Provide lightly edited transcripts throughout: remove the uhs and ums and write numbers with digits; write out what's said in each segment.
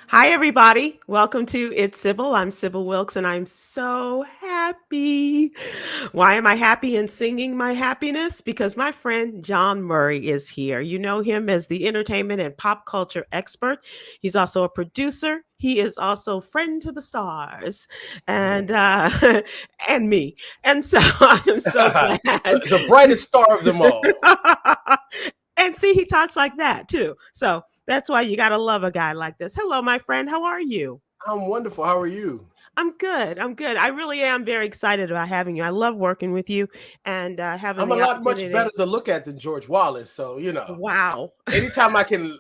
Hi, everybody. Welcome to It's Sybil. I'm Sybil Wilkes, and I'm so happy. Why am I happy and singing my happiness? Because my friend John Murray is here. You know him as the entertainment and pop culture expert. He's also a producer. He is also friend to the stars, and and me. And so I am so glad. The brightest star of them all. And see, he talks like that too. So that's why you got to love a guy like this. Hello, my friend. How are you? I'm wonderful. How are you? I'm good. I'm good. I really am very excited about having you. I love working with you and having I'm a the lot much better opportunities. to look at than George Wallace. So, Wow. anytime I can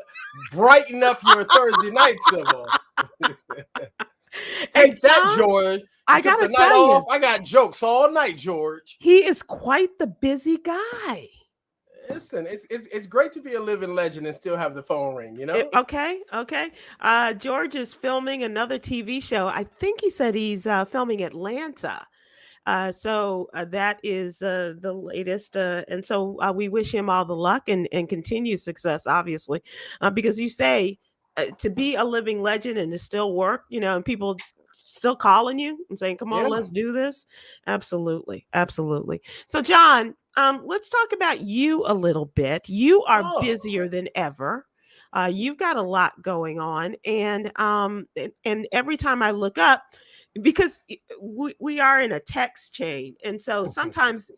brighten up your Thursday night, Sybil. And Take that, John, George. You I took got the to night tell off. you, I got jokes all night, George. he is quite the busy guy. Listen, it's great to be a living legend and still have the phone ring, Okay, okay. George is filming another TV show. I think he said he's filming Atlanta. So that is the latest. And so we wish him all the luck and continued success, obviously, because you say to be a living legend and to still work, and people still calling you and saying, come on, Yeah. let's do this. Absolutely. Absolutely. So, John, let's talk about you a little bit. You are Oh, busier than ever. You've got a lot going on. And every time I look up, because we are in a text chain, and so sometimes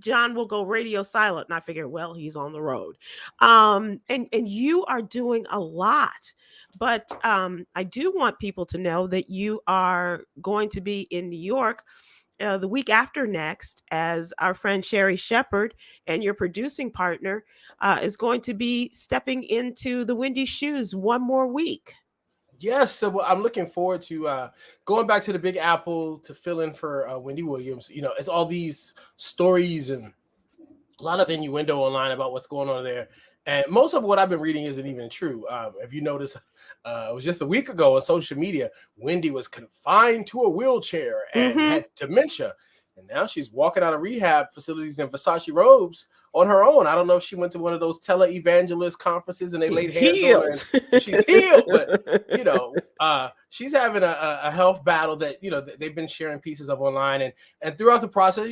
John will go radio silent and I figure, well, he's on the road. And you are doing a lot, but I do want people to know that you are going to be in New York the week after next, as our friend Sherry Shepard and your producing partner is going to be stepping into the Windy shoes one more week. yes. So I'm looking forward to going back to the Big Apple to fill in for Wendy Williams. It's all these stories and a lot of innuendo online about what's going on there. And most of what I've been reading isn't even true. If you notice, it was just a week ago on social media, Wendy was confined to a wheelchair and Mm-hmm. had dementia. And now she's walking out of rehab facilities in Versace robes on her own. I don't know if she went to one of those tele-evangelist conferences and they laid hands on her Healed. and she's healed. But, she's having a health battle that, they've been sharing pieces of online. And throughout the process,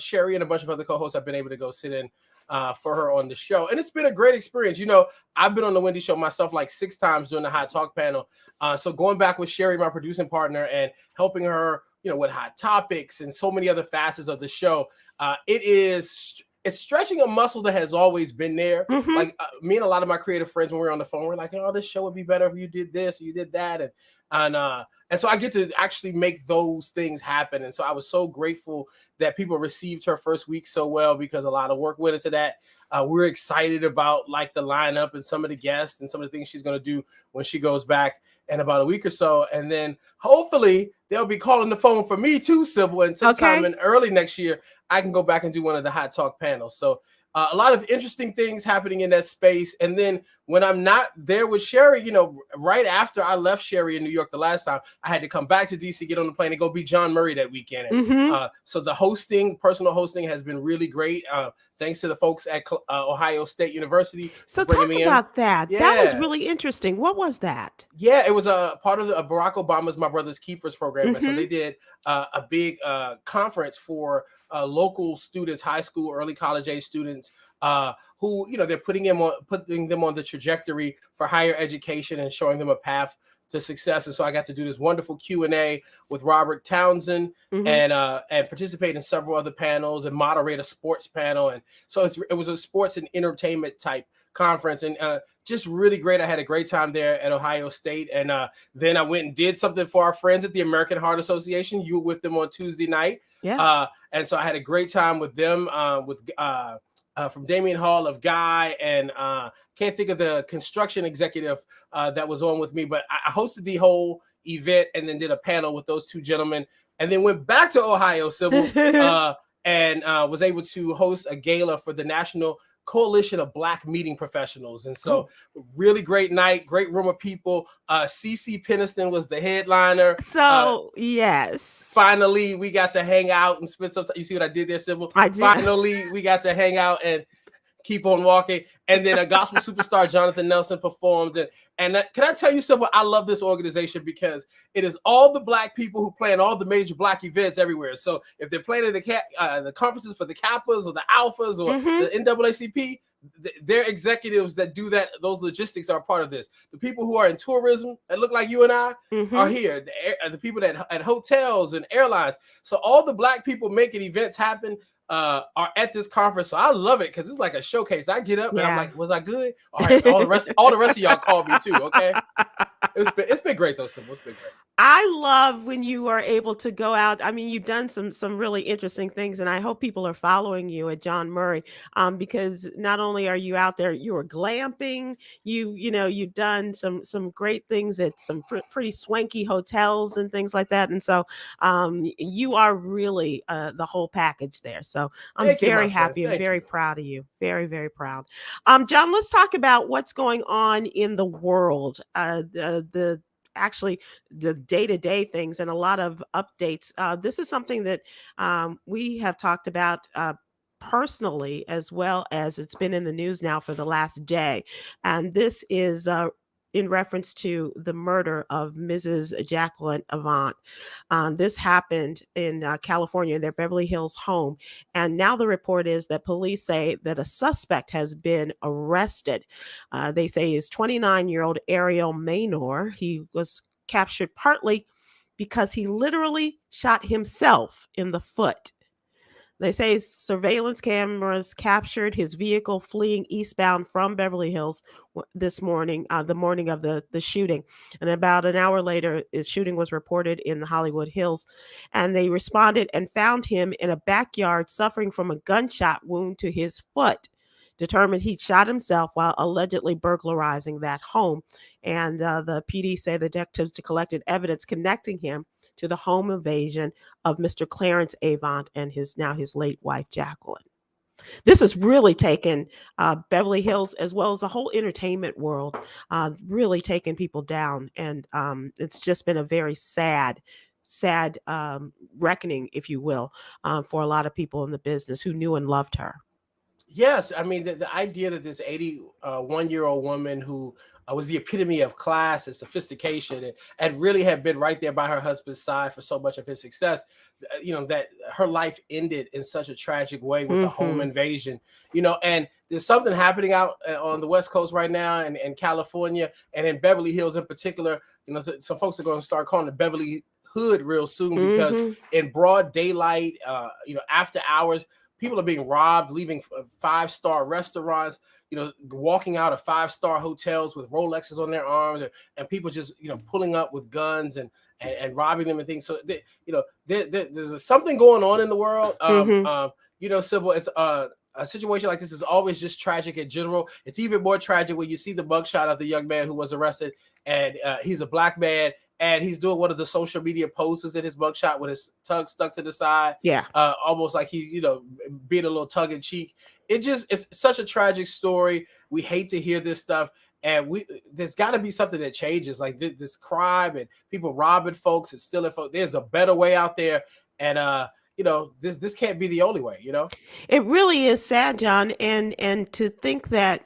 Sherry and a bunch of other co-hosts have been able to go sit in for her on the show. And it's been a great experience. I've been on the Wendy show myself like 6 times during the Hot Talk panel. So going back with Sherry, my producing partner, and helping her, with hot topics and so many other facets of the show, it's stretching a muscle that has always been there. Mm-hmm. Like me and a lot of my creative friends, when we were on the phone, we're like, oh, this show would be better if you did this or you did that. And so I get to actually make those things happen. And so I was so grateful that people received her first week so well, because a lot of work went into that. We're excited about like the lineup and some of the guests and some of the things she's going to do when she goes back in about a week or so. And then hopefully they'll be calling the phone for me too, Sybil. And sometime Okay. in early next year, I can go back and do one of the Hot Talk panels. So a lot of interesting things happening in that space. And then when I'm not there with Sherry, right after I left Sherry in New York the last time, I had to come back to DC, get on the plane, and go be John Murray that weekend. And Mm-hmm. so the personal hosting has been really great. Thanks to the folks at Ohio State University for So bringing talk me in. about that. That was Yeah. really interesting. What was that? Yeah, it was a part of Barack Obama's My Brother's Keepers program. And so Mm-hmm. they did a big conference for local students, high school, early college age students, who, they're putting them on the trajectory for higher education and showing them a path to success. And so I got to do this wonderful Q&A with Robert Townsend Mm-hmm. and participate in several other panels and moderate a sports panel. And so it was a sports and entertainment type conference, and just really great. I had a great time there at Ohio State. And then I went and did something for our friends at the American Heart Association. You were with them on Tuesday night. Yeah. And so I had a great time with them, from Damian Hall of Guy, and can't think of the construction executive that was on with me, but I hosted the whole event and then did a panel with those two gentlemen, and then went back to Ohio, Sybil, and was able to host a gala for the National Coalition of Black Meeting Professionals. And so really great night, great room of people. CC Peniston was the headliner. So yes, Finally, we got to hang out and spend some time. You see what I did there, Sybil? I did. Finally, we got to hang out and keep on walking. And then a gospel superstar, Jonathan Nelson, performed. And can I tell you something? I love this organization because it is all the Black people who plan all the major Black events everywhere. So if they're planning the conferences for the Kappas or the Alphas or the NAACP, their executives that do that, those logistics are part of this. The people who are in tourism that look like you and I are here. The people that at hotels and airlines. So all the Black people making events happen are at this conference. So I love it because it's like a showcase. I get up and I'm like, was I good? All right, all the rest of y'all called me too. Okay. It's been great though, Sybil. It's been great. I love when you are able to go out. I mean, you've done some really interesting things, and I hope people are following you at Jawn Murray, because not only are you out there, you are glamping. You've done some great things at some pretty swanky hotels and things like that, and so you are really the whole package there. So I'm very happy and very proud of you. Very, very proud. John, let's talk about what's going on in the world. Actually the day-to-day things and a lot of updates. This is something that we have talked about personally, as well as it's been in the news now for the last day. And this is in reference to the murder of Mrs. Jacqueline Avant. This happened in California, in their Beverly Hills home. And now the report is that police say that a suspect has been arrested. They say is 29-year-old Ariel Maynor. He was captured partly because he literally shot himself in the foot. They say surveillance cameras captured his vehicle fleeing eastbound from Beverly Hills this morning, the morning of the shooting. And about an hour later, his shooting was reported in the Hollywood Hills. And they responded and found him in a backyard suffering from a gunshot wound to his foot. Determined he'd shot himself while allegedly burglarizing that home. And the PD say the detectives collected evidence connecting him to the home invasion of Mr. Clarence Avant and his late wife, Jacqueline. This has really taken Beverly Hills, as well as the whole entertainment world, really taken people down. And it's just been a very sad reckoning, if you will, for a lot of people in the business who knew and loved her. Yes, I mean the idea that this 81-year-old woman who was the epitome of class and sophistication and really had been right there by her husband's side for so much of his success, that her life ended in such a tragic way with the home invasion, and there's something happening out on the West Coast right now and in California and in Beverly Hills in particular. Some folks are going to start calling it Beverly Hood real soon because in broad daylight, after hours, people are being robbed, leaving 5-star restaurants, walking out of 5-star hotels with Rolexes on their arms, and people just, pulling up with guns and robbing them and things. So, there's something going on in the world. Sybil, it's a situation like this is always just tragic in general. It's even more tragic when you see the mugshot of the young man who was arrested, and he's a Black man. And he's doing one of the social media poses in his mugshot with his tongue stuck to the side. Yeah. Almost like he's, being a little tongue in cheek. It's such a tragic story. We hate to hear this stuff. And there's got to be something that changes. Like this crime and people robbing folks and stealing folks. There's a better way out there. And, this can't be the only way, It really is sad, John. And to think that,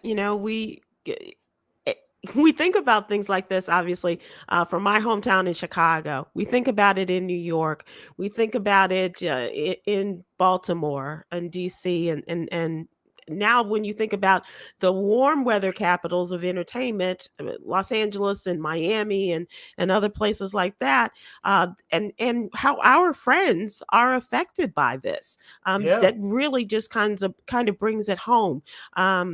we think about things like this, obviously, from my hometown in Chicago. We think about it in New York. We think about it in Baltimore and DC. And now when you think about the warm weather capitals of entertainment, Los Angeles and Miami and other places like that, and how our friends are affected by this, that really just kind of brings it home. I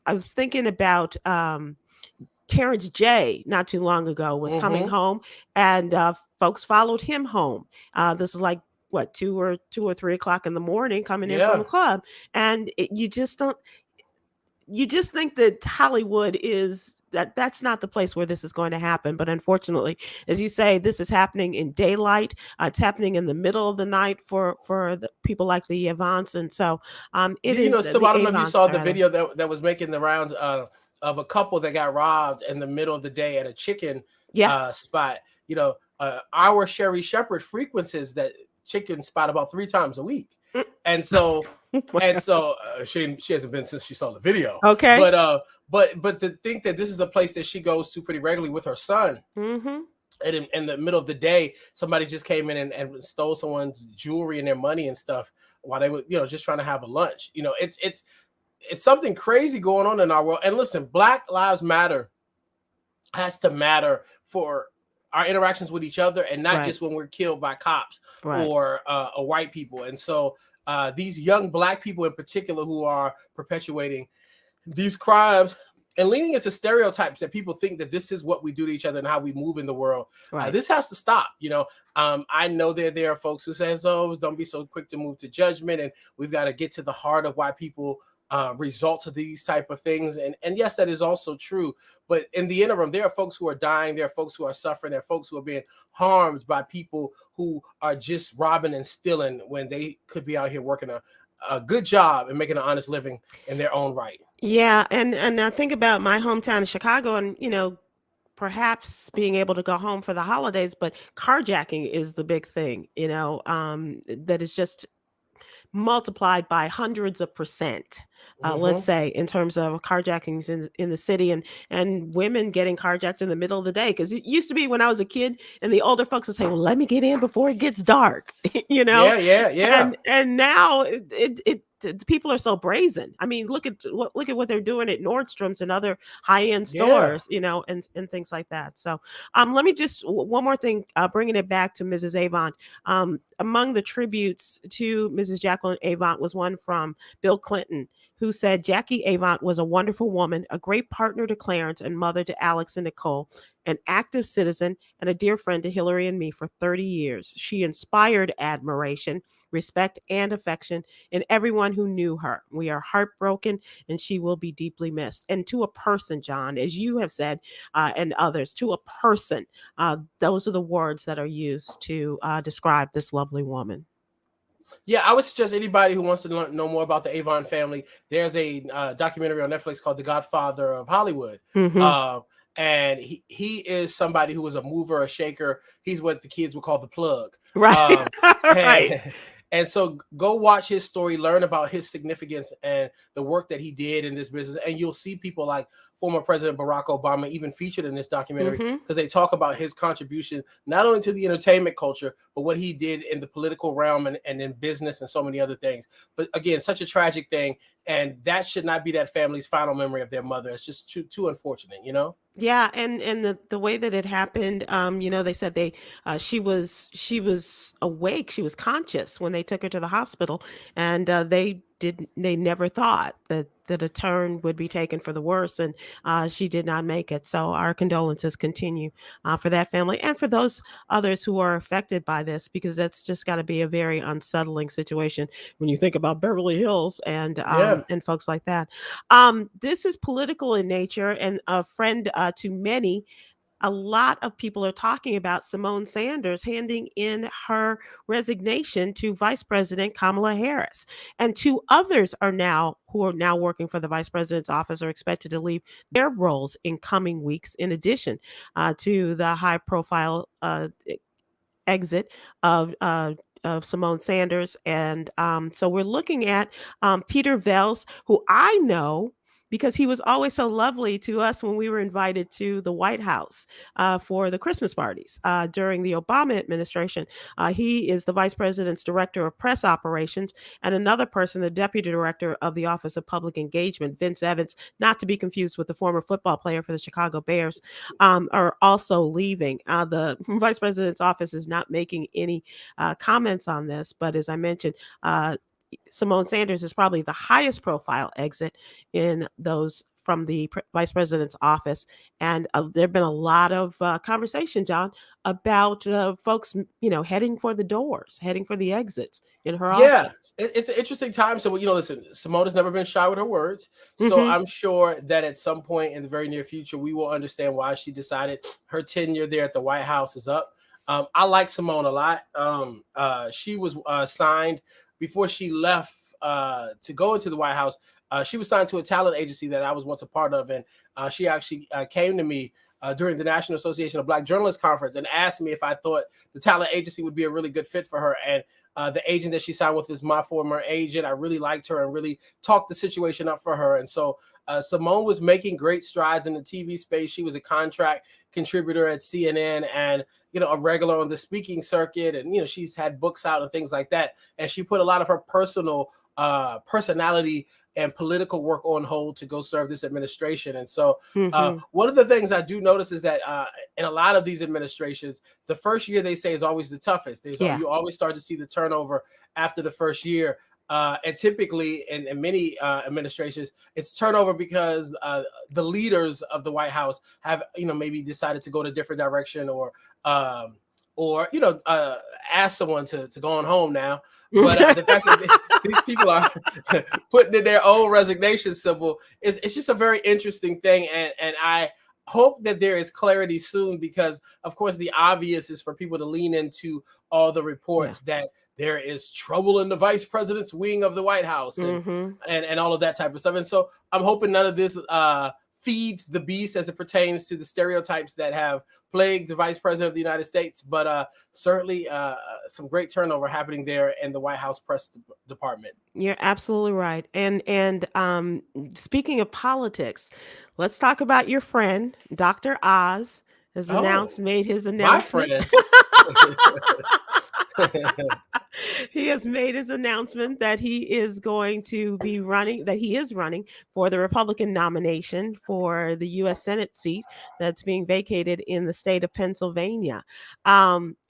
was thinking about Terrence J not too long ago was coming home, and folks followed him home. This is like 2 or 3 o'clock in the morning, coming in from the club, and you just think that Hollywood is that's not the place where this is going to happen. But unfortunately, as you say, this is happening in daylight. It's happening in the middle of the night for the people like the Avants, and so it is. So I don't know if you saw the video that was making the rounds of a couple that got robbed in the middle of the day at a chicken spot. Our Sherry Shepherd frequencies that chicken spot about 3 times a week. And so And so she hasn't been since she saw the video. Okay. But to think that this is a place that she goes to pretty regularly with her son. Mm-hmm. And in the middle of the day, somebody just came in and stole someone's jewelry and their money and stuff while they were, just trying to have a lunch. It's something crazy going on in our world. And listen, Black Lives Matter has to matter for our interactions with each other, and not just when we're killed by cops or white people. And so these young Black people in particular who are perpetuating these crimes and leaning into stereotypes that people think that this is what we do to each other and how we move in the world. This has to stop. I know there are folks who say, "Oh, don't be so quick to move to judgment," and we've got to get to the heart of why people result to these type of things. And yes, that is also true. But in the interim, there are folks who are dying. There are folks who are suffering. There are folks who are being harmed by people who are just robbing and stealing when they could be out here working a good job and making an honest living in their own right. Yeah, and I think about my hometown of Chicago, and perhaps being able to go home for the holidays, but carjacking is the big thing, that is just multiplied by hundreds of percent, let's say, in terms of carjackings in the city, and women getting carjacked in the middle of the day. Because it used to be when I was a kid, and the older folks would say, "Well, let me get in before it gets dark," Yeah. And now people are so brazen. I mean, look at what they're doing at Nordstrom's and other high-end stores, and things like that. So, let me just one more thing, bringing it back to Mrs. Avant. Among the tributes to Mrs. Jacqueline Avant was one from Bill Clinton, who said, "Jackie Avant was a wonderful woman, a great partner to Clarence and mother to Alex and Nicole, an active citizen and a dear friend to Hillary and me for 30 years. She inspired admiration, respect, and affection in everyone who knew her. We are heartbroken, and she will be deeply missed." And to a person, John, as you have said, and others, to a person, those are the words that are used to describe this lovely woman. Yeah, I would suggest anybody who wants to know more about the Avon family, there's a documentary on Netflix called The Godfather of Hollywood. Mm-hmm. And he is somebody who was a mover, a shaker. He's what the kids would call the plug. Right. Right. And so go watch his story, learn about his significance and the work that he did in this business. And you'll see people like former President Barack Obama even featured in this documentary, because they talk about his contribution, not only to the entertainment culture, but what he did in the political realm and in business and so many other things. But again, such a tragic thing. And that should not be that family's final memory of their mother. It's just too unfortunate, Yeah, and the way that it happened, they said she was awake, she was conscious when they took her to the hospital, and they never thought that a turn would be taken for the worse, and she did not make it. So our condolences continue for that family and for those others who are affected by this, because that's just got to be a very unsettling situation when you think about Beverly Hills and folks like that. This is political in nature, and a friend to many. A lot of people are talking about Simone Sanders handing in her resignation to Vice President Kamala Harris. And two others who are now working for the Vice President's office are expected to leave their roles in coming weeks, in addition to the high profile exit of Simone Sanders. And so we're looking at Peter Vels, who I know because he was always so lovely to us when we were invited to the White House for the Christmas parties during the Obama administration. He is the Vice President's Director of Press Operations, and another person, the Deputy Director of the Office of Public Engagement, Vince Evans, not to be confused with the former football player for the Chicago Bears, are also leaving. The Vice President's office is not making any comments on this, but as I mentioned, Simone Sanders is probably the highest profile exit in those from the Vice President's office. And there have been a lot of conversation, John, about folks, heading for the doors, heading for the exits in her office. It's an interesting time. So, listen, Simone has never been shy with her words. So I'm sure that at some point in the very near future, we will understand why she decided her tenure there at the White House is up. I like Simone a lot. She was signed before she left to go into the White House. She was signed to a talent agency that I was once a part of. And she actually came to me during the National Association of Black Journalists Conference and asked me if I thought the talent agency would be a really good fit for her. And The agent that she signed with is my former agent. I really liked her and really talked the situation up for her. And so Simone was making great strides in the TV space. She was a contract contributor at CNN and, a regular on the speaking circuit. And, she's had books out and things like that. And she put a lot of her personality and political work on hold to go serve this administration. And so one of the things I do notice is that in a lot of these administrations, the first year they say is always the toughest. You always start to see the turnover after the first year. And typically in many administrations, it's turnover because the leaders of the White House have, maybe decided to go in a different direction or ask someone to go on home now. But the fact that these people are putting in their own resignation symbol, it's just a very interesting thing. And I hope that there is clarity soon, because, of course, the obvious is for people to lean into all the reports that there is trouble in the vice president's wing of the White House and all of that type of stuff. And so I'm hoping none of this feeds the beast as it pertains to the stereotypes that have plagued the vice president of the United States. But certainly some great turnover happening there in the White House press department. You're absolutely right. And speaking of politics, let's talk about your friend, Dr. Oz, made his announcement. My friend. He has made his announcement that he is going to be running for the Republican nomination for the U.S. Senate seat that's being vacated in the state of Pennsylvania.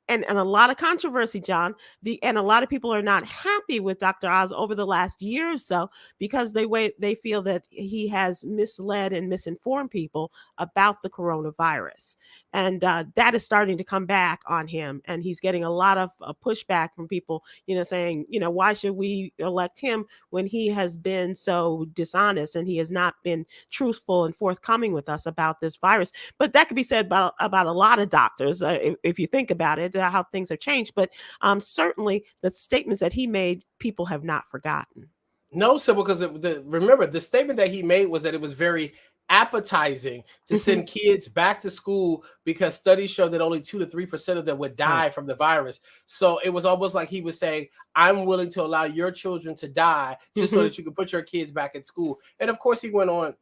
And a lot of controversy, John, and a lot of people are not happy with Dr. Oz over the last year or so because they feel that he has misled and misinformed people about the coronavirus. And that is starting to come back on him. And he's getting a lot of pushback from people, saying, why should we elect him when he has been so dishonest and he has not been truthful and forthcoming with us about this virus. But that could be said about a lot of doctors, if you think about it, how things have changed. But certainly the statements that he made, people have not forgotten. No, Sybil, because remember, the statement that he made was that it was very appetizing to send kids back to school because studies show that only 2 to 3% of them would die from the virus. So it was almost like he was saying, I'm willing to allow your children to die just so that you can put your kids back at school. And of course, he went on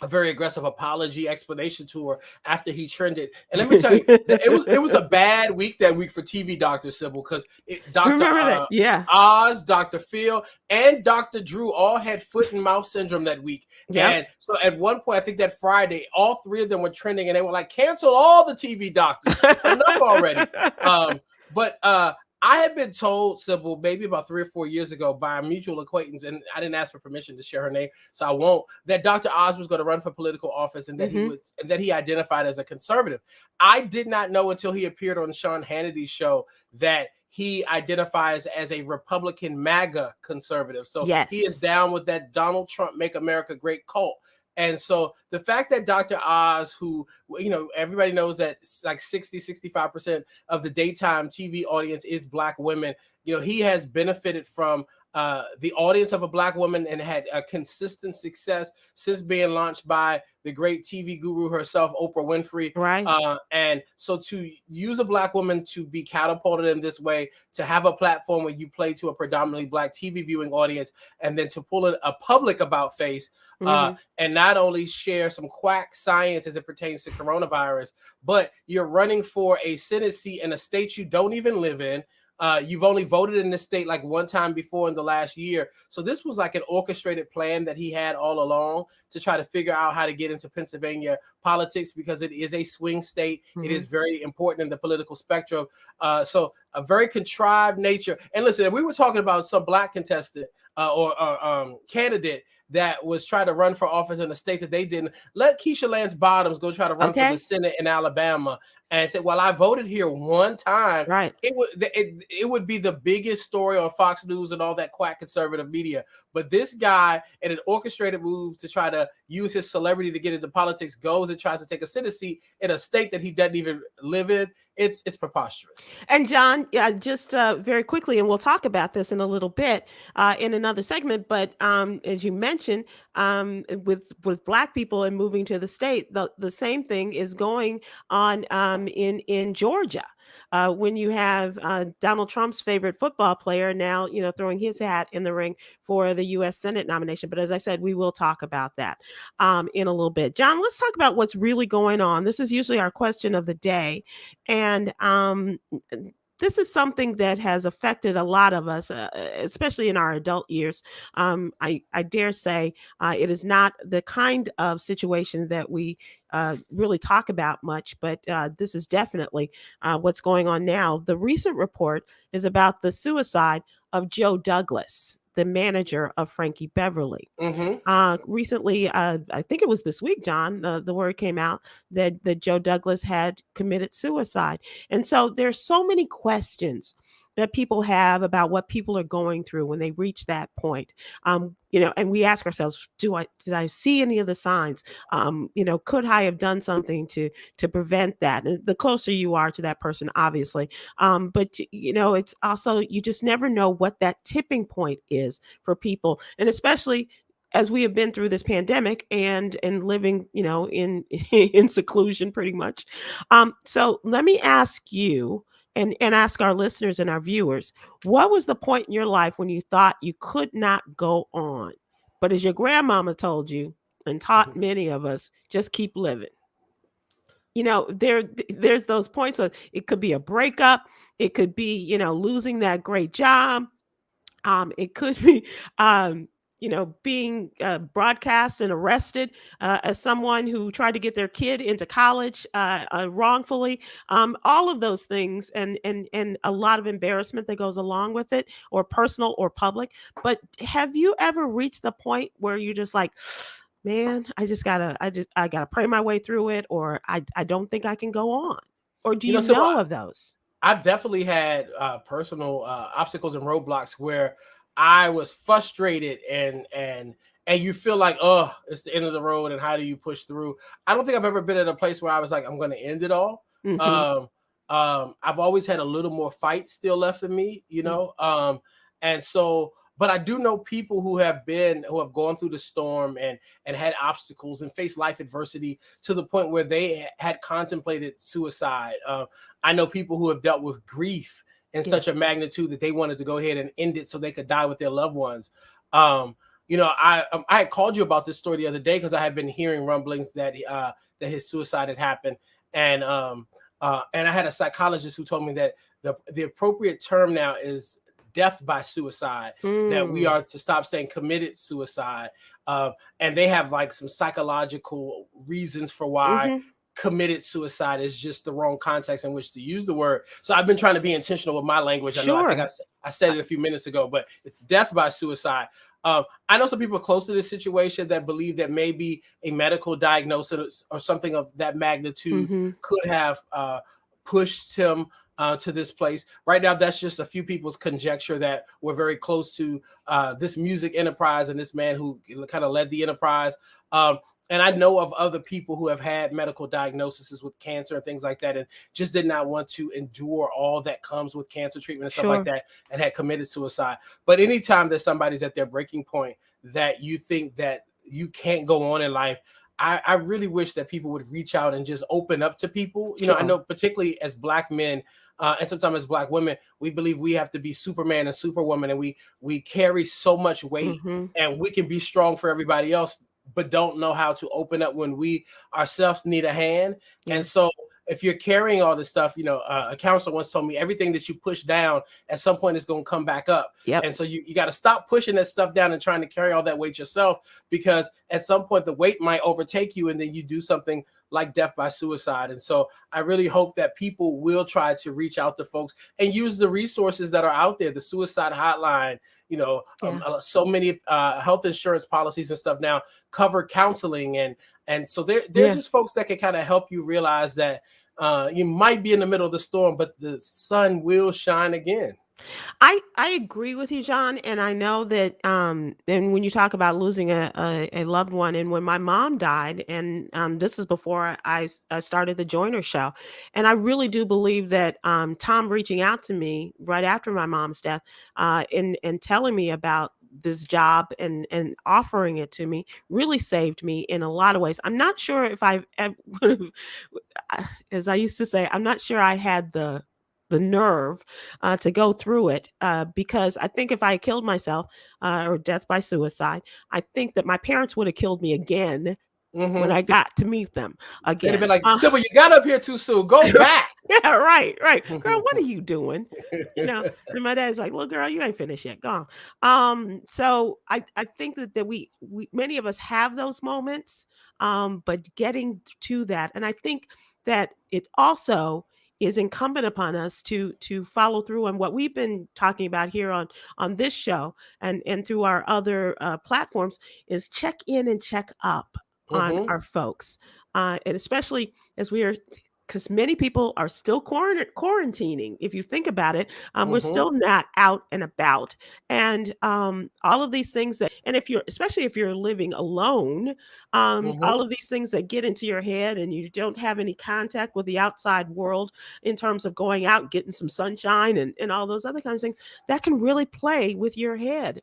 a very aggressive apology explanation tour after he trended. And let me tell you, it was a bad week that week for TV doctors, Sybil, because Dr. Oz, Dr. Phil, and Dr. Drew all had foot and mouth syndrome that week. Yep. And so at one point, I think that Friday, all three of them were trending and they were like, cancel all the TV doctors. Enough already. But I had been told, Sybil, maybe about 3 or 4 years ago by a mutual acquaintance, and I didn't ask for permission to share her name, so I won't, that Dr. Oz was going to run for political office and that he identified as a conservative. I did not know until he appeared on Sean Hannity's show that he identifies as a Republican MAGA conservative. So he is down with that Donald Trump Make America Great cult. And so the fact that Dr. Oz, who, everybody knows that like 65% of the daytime TV audience is Black women, he has benefited from the audience of a Black woman and had a consistent success since being launched by the great TV guru herself, Oprah Winfrey. Right. And so to use a Black woman to be catapulted in this way, to have a platform where you play to a predominantly Black TV viewing audience, and then to pull in a public about face and not only share some quack science as it pertains to coronavirus, but you're running for a Senate seat in a state you don't even live in. You've only voted in this state like one time before in the last year. So this was like an orchestrated plan that he had all along to try to figure out how to get into Pennsylvania politics, because it is a swing state. It is very important in the political spectrum. So a very contrived nature. And listen, if we were talking about some Black contestant or candidate that was trying to run for office in a state that they didn't, let Keisha Lance Bottoms go try to run for the Senate in Alabama and say, well, I voted here one time. Right. It would be the biggest story on Fox News and all that quack conservative media. But this guy, in an orchestrated move to try to use his celebrity to get into politics, goes and tries to take a Senate seat in a state that he doesn't even live in. It's preposterous. And John, just very quickly, and we'll talk about this in a little bit in another segment, but as you mentioned, mentioned, with Black people and moving to the state, the same thing is going on in Georgia. When you have Donald Trump's favorite football player now, throwing his hat in the ring for the U.S. Senate nomination. But as I said, we will talk about that in a little bit. John, let's talk about what's really going on. This is usually our question of the day, and this is something that has affected a lot of us, especially in our adult years. I dare say it is not the kind of situation that we really talk about much, but this is definitely what's going on now. The recent report is about the suicide of Joe Douglas, the manager of Frankie Beverly. Mm-hmm. Recently, I think it was this week, John, the word came out that Joe Douglas had committed suicide. And so there's so many questions that people have about what people are going through when they reach that point. And we ask ourselves, did I see any of the signs? Could I have done something to prevent that? And the closer you are to that person, obviously. But it's also, you just never know what that tipping point is for people. And especially as we have been through this pandemic and living, in in seclusion pretty much. So let me ask you and ask our listeners and our viewers, what was the point in your life when you thought you could not go on? But as your grandmama told you and taught many of us, just keep living. There's those points. So it could be a breakup. It could be, losing that great job. It could be, being broadcast and arrested as someone who tried to get their kid into college wrongfully. All of those things, and a lot of embarrassment that goes along with it, or personal or public. But have you ever reached the point where you're just like, man, I gotta pray my way through it, or I don't think I can go on? Or do you know of those? I've definitely had personal obstacles and roadblocks where I was frustrated and you feel like, oh, it's the end of the road, and how do you push through? I don't think I've ever been at a place where I was like, I'm going to end it all. Mm-hmm. I've always had a little more fight still left in me, and so. But I do know people who have gone through the storm and had obstacles and faced life adversity to the point where they had contemplated suicide. I know people who have dealt with grief in such a magnitude that they wanted to go ahead and end it so they could die with their loved ones. I had called you about this story the other day because I had been hearing rumblings that his suicide had happened, and I had a psychologist who told me that the appropriate term now is death by suicide, that we are to stop saying committed suicide. And they have like some psychological reasons for why committed suicide is just the wrong context in which to use the word. So I've been trying to be intentional with my language. I know, I think I said it a few minutes ago, but it's death by suicide. I know some people close to this situation that believe that maybe a medical diagnosis or something of that magnitude could have pushed him to this place. Right now, that's just a few people's conjecture that we're very close to this music enterprise and this man who kind of led the enterprise. And I know of other people who have had medical diagnoses with cancer and things like that, and just did not want to endure all that comes with cancer treatment and stuff like that, and had committed suicide. But anytime that somebody's at their breaking point, that you think that you can't go on in life, I really wish that people would reach out and just open up to people. I know particularly as Black men, and sometimes as Black women, we believe we have to be Superman and Superwoman, and we carry so much weight, and we can be strong for everybody else, but don't know how to open up when we ourselves need a hand. And so if you're carrying all this stuff, a counselor once told me everything that you push down at some point is going to come back up. And so you got to stop pushing that stuff down and trying to carry all that weight yourself, because at some point the weight might overtake you and then you do something like death by suicide. And so I really hope that people will try to reach out to folks and use the resources that are out there, the suicide hotline. So many health insurance policies and stuff now cover counseling, and so they're just folks that can kind of help you realize that you might be in the middle of the storm, but the sun will shine again. I agree with you, John, and I know that and when you talk about losing a loved one, and when my mom died, and this is before I started the Joiner Show, and I really do believe that Tom reaching out to me right after my mom's death, and telling me about this job and offering it to me really saved me in a lot of ways. I'm not sure if as I used to say, I'm not sure I had the nerve to go through it because I think if I had killed myself or death by suicide, I think that my parents would have killed me again when I got to meet them They'd have been again. like, Sybil, you got up here too soon. Go back. Yeah, right. Girl, what are you doing? And my dad's like, "Well, girl, you ain't finished yet. Go on." So I think that we many of us have those moments, but getting to that, and I think that it also is incumbent upon us to follow through on what we've been talking about here on this show and through our other platforms is check in and check up on Mhm. our folks, and especially as we are because many people are still quarantining. If you think about it, we're Mhm. still not out and about, and all of these things that, and if you're, especially if you're living alone, all Mhm. of these things that get into your head, and you don't have any contact with the outside world in terms of going out, getting some sunshine, and all those other kinds of things, that can really play with your head,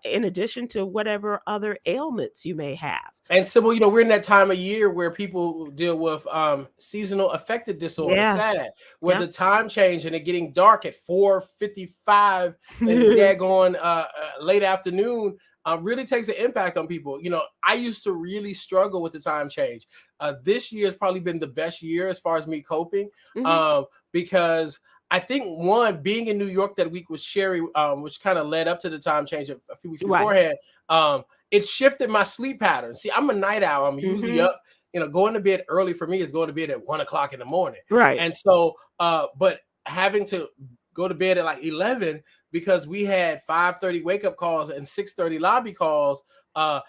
in addition to whatever other ailments you may have. And Sybil, we're in that time of year where people deal with seasonal affective disorder, Yes. SAD, where the Yep. time change and it getting dark at 4:55 in the daggone late afternoon really takes an impact on people. I used to really struggle with the time change. This year has probably been the best year as far as me coping Mhm. because I think one, being in New York that week with Sherry, which kind of led up to the time change a few weeks Right. beforehand. It shifted my sleep pattern. See, I'm a night owl. I'm usually Mhm. up. Going to bed early for me is going to bed at 1 o'clock in the morning. Right. And so, but having to go to bed at like 11 because we had 5:30 wake up calls and 6:30 lobby calls. I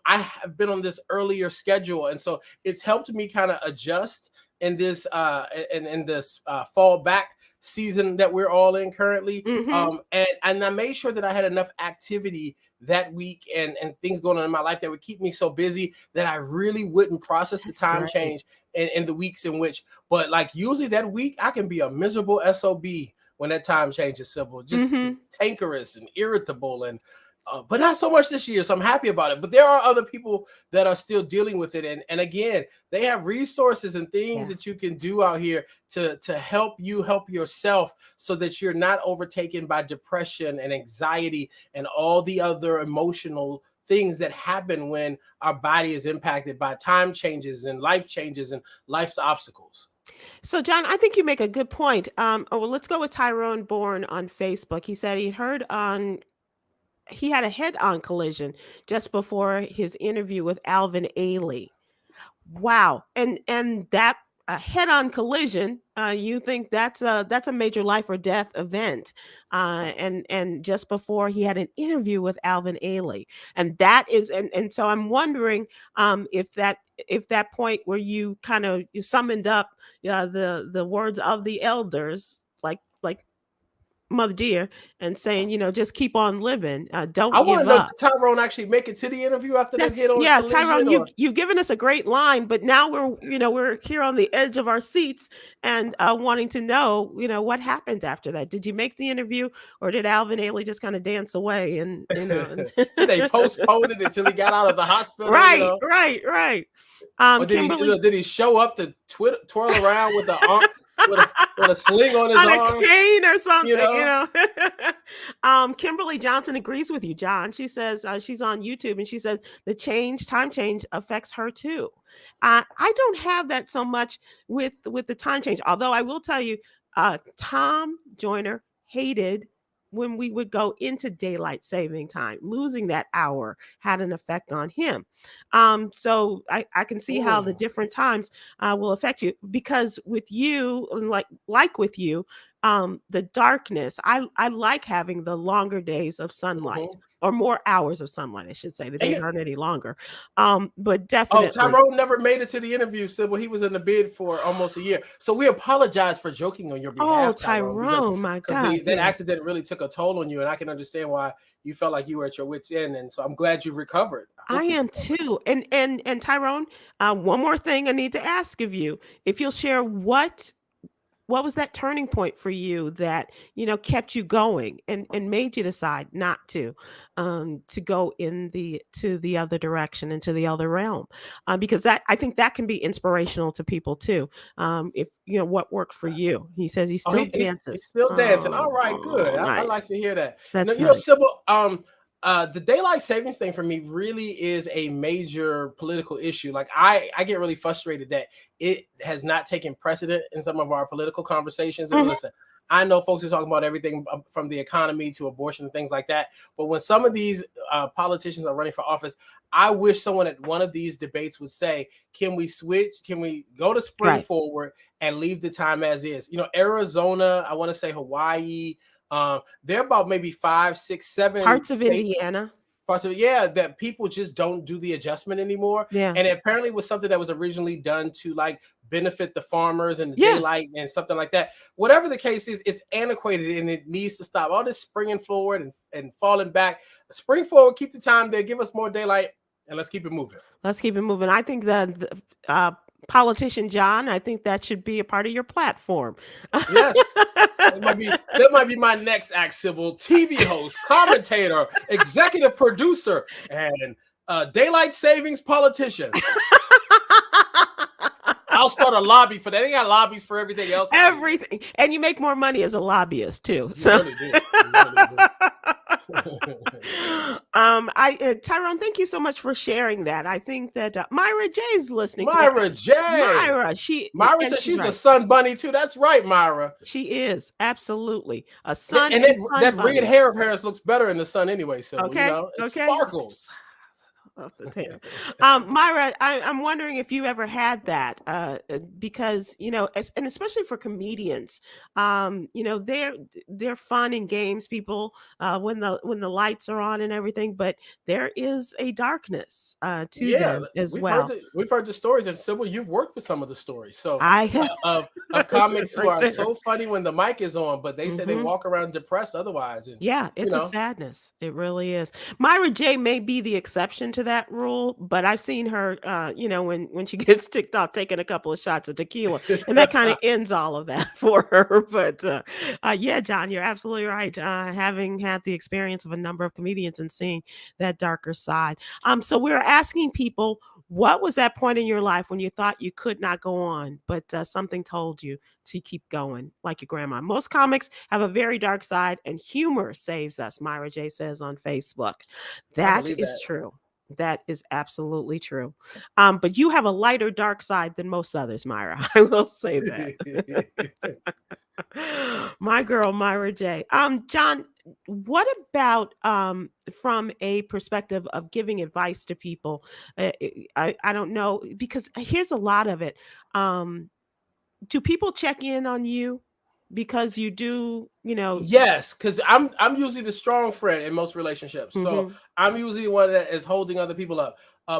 have been on this earlier schedule, and so it's helped me kind of adjust in this in this fall back season that we're all in currently. Mhm. And I made sure that I had enough activity that week and things going on in my life that would keep me so busy that I really wouldn't process the That's time great. change in the weeks in which, but like usually that week I can be a miserable SOB when that time change is simple, just Mhm. cantankerous and irritable and but not so much this year. So I'm happy about it. But there are other people that are still dealing with it. And again, they have resources and things Yeah. that you can do out here to help you help yourself so that you're not overtaken by depression and anxiety and all the other emotional things that happen when our body is impacted by time changes and life changes and life's obstacles. So, John, I think you make a good point. Well, let's go with Tyrone Bourne on Facebook. He said he had a head-on collision just before his interview with Alvin Ailey. Wow. And that a head-on collision, you think that's a major life or death event. And just before he had an interview with Alvin Ailey. And that is and so I'm wondering if that point where you kind of you summoned up the words of the elders like Mother Dear and saying, just keep on living, I don't want give to know, up. did Tyrone actually make it to the interview after that That's hit on yeah, collision Tyrone, or you've given us a great line, but now we're here on the edge of our seats and wanting to know, what happened after that. Did you make the interview, or did Alvin Ailey just kind of dance away and did they postpone it until he got out of the hospital, right, right, right. Or Kimberly did he show up to twirl around with the arm with a sling on his on a arm, cane or you something, know? Kimberly Johnson agrees with you, John. She says she's on YouTube and she says the time change affects her too. I don't have that so much with the time change, although I will tell you, Tom Joyner hated when we would go into daylight saving time. Losing that hour had an effect on him. So I can see how the Mm, different times will affect you because with you, like with you, the darkness. I like having the longer days of sunlight mhm. or more hours of sunlight. I should say the days And aren't any longer. But oh, definitely. Tyrone never made it to the interview, Sybil. He was in the bid for almost a year. So we apologize for joking on your Oh, behalf, Tyrone, because Tyrone, my because God, that yeah. accident really took a toll on you, and I can understand why you felt like you were at your wits' end. And so I'm glad you've recovered. I I hope you've am recovered. too. And Tyrone, one more thing I need to ask of you. If you'll share what what was that turning point for you that, kept you going and made you decide not to go to the other direction, into the other realm? Because I think that can be inspirational to people too. If what worked for you. He says he Oh, still he's dances. still dancing. All right, good. Oh, I like nice. to hear that. No, That's nice. Sybil, the daylight savings thing for me really is a major political issue. Like I get really frustrated that it has not taken precedent in some of our political conversations. And Mhm. listen, I know folks are talking about everything from the economy to abortion and things like that. But when some of these politicians are running for office, I wish someone at one of these debates would say, can we switch? Can we go to spring Right. forward and leave the time as is? Arizona, I want to say Hawaii, they're about maybe 5, 6, 7 Parts of states. Indiana. Parts of it, yeah, that people just don't do the adjustment anymore. Yeah. And it apparently was something that was originally done to like benefit the farmers and the Yeah. daylight and something like that. Whatever the case is, it's antiquated and it needs to stop. All this springing forward and falling back. Spring forward, keep the time there, give us more daylight, and let's keep it moving. Let's keep it moving. I think that politician John, I think that should be a part of your platform. Yes. That might be my next act, Sybil. TV host, commentator, executive producer, and daylight savings politician. I'll start a lobby for that. They got lobbies for everything else. Everything. And you make more money as a lobbyist too. So You really do. Tyrone, thank you so much for sharing that. I think that Myra J's listening. Myra J. Myra says she's a sun bunny too. That's right, Myra. She is absolutly a sun. And that red hair of hers looks better in the sun anyway. So okay. It sparkles. Myra, I'm wondering if you ever had that, because and especially for comedians, they're fun and games people when the lights are on and everything, but there is a darkness to them as well. We've heard the stories, and Sybil, you've worked with some of the stories. So I have of comics who are so funny when the mic is on, but they say they walk around depressed otherwise. And yeah, it's a sadness. It really is. Myra J may be the exception to that rule, but I've seen her, when she gets ticked off, taking a couple of shots of tequila, and that kind of ends all of that for her. But yeah, John, you're absolutely right. Having had the experience of a number of comedians and seeing that darker side. So we're asking people, what was that point in your life when you thought you could not go on, but something told you to keep going, like your grandma? Most comics have a very dark side, and humor saves us, Myra J says on Facebook. That is true. That is absolutely true. But you have a lighter dark side than most others, Myra. I will say that. My girl, Myra J. John, what about from a perspective of giving advice to people? I don't know, because here's a lot of it. Do people check in on you because you do, Yes, because I'm usually the strong friend in most relationships. So I'm usually the one that is holding other people up.